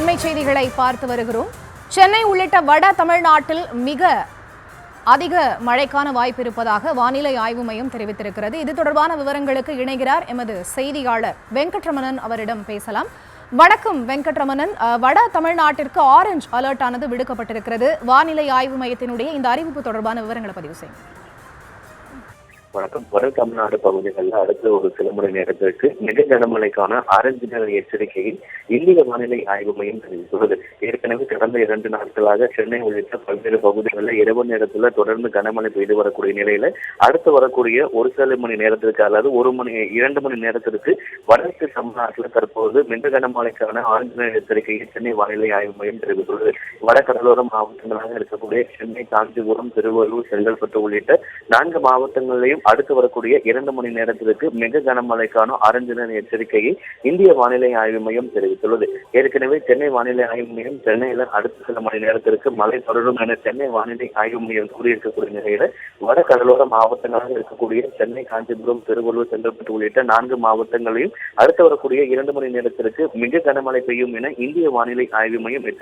அண்மை செய்திகளை பார்த்து வருகிறோம். சென்னை உள்ளிட்ட வட தமிழ்நாட்டில் மிக அதிக மழைக்கான வாய்ப்பு இருப்பதாக வானிலை ஆய்வு மையம் தெரிவித்திருக்கிறது. இது தொடர்பான விவரங்களுக்கு இணைகிறார் எமது செய்தியாளர் வெங்கட்ரமணன். அவரிடம் பேசலாம். வணக்கம் வெங்கட்ரமணன். வட தமிழ்நாட்டிற்கு ஆரஞ்சு அலர்ட் ஆனது விடுக்கப்பட்டிருக்கிறது. வானிலை ஆய்வு மையத்தினுடைய இந்த அறிவிப்பு தொடர்பான விவரங்களை பதிவு செய்யும். வணக்கம். வட தமிழ்நாடு பகுதிகளில் அடுத்த ஒரு சில மணி நேரத்திற்கு மிக கனமழைக்கான ஆரஞ்சு நிற எச்சரிக்கையை இந்திய வானிலை ஆய்வு மையம் தெரிவித்துள்ளது. ஏற்கனவே கடந்த 2 நாட்களாக சென்னை உள்ளிட்ட பல்வேறு பகுதிகளில் இரவு நேரத்தில் தொடர்ந்து கனமழை பெய்து வரக்கூடிய நிலையில அடுத்து வரக்கூடிய ஒரு சில மணி நேரத்திற்கு அல்லது 2 மணி நேரத்திற்கு வடக்கு தமிழ்நாட்டில் தற்போது மிக கனமழைக்கான ஆரஞ்சு நிற எச்சரிக்கையை சென்னை வானிலை ஆய்வு மையம் தெரிவித்துள்ளது. வட கடலோர மாவட்டங்களாக இருக்கக்கூடிய சென்னை, காஞ்சிபுரம், திருவள்ளூர், செங்கல்பட்டு உள்ளிட்ட 4 மாவட்டங்களிலேயும் அடுத்து வரக்கூடிய 2 மணி நேரத்திற்கு மிக கனமழைக்கான ஆரஞ்சு நிற எச்சரிக்கையை இந்திய வானிலை ஆய்வு மையம் தெரிவித்துள்ளது. ஏற்கனவே சென்னை வானிலை ஆய்வு மையம் சென்னையில அடுத்த சில மணி நேரத்திற்கு மழை தொடரும் என சென்னை வானிலை ஆய்வு மையம் கூறியிருக்கக்கூடிய நிலையில வட கடலோர மாவட்டங்களாக இருக்கக்கூடிய சென்னை, காஞ்சிபுரம், திருவள்ளூர், செங்கல்பட்டு உள்ளிட்ட 4 மாவட்டங்களையும் அடுத்து வரக்கூடிய 2 மணி நேரத்திற்கு மிக கனமழை பெய்யும் என இந்திய வானிலை ஆய்வு மையம் எச்சரிக்கை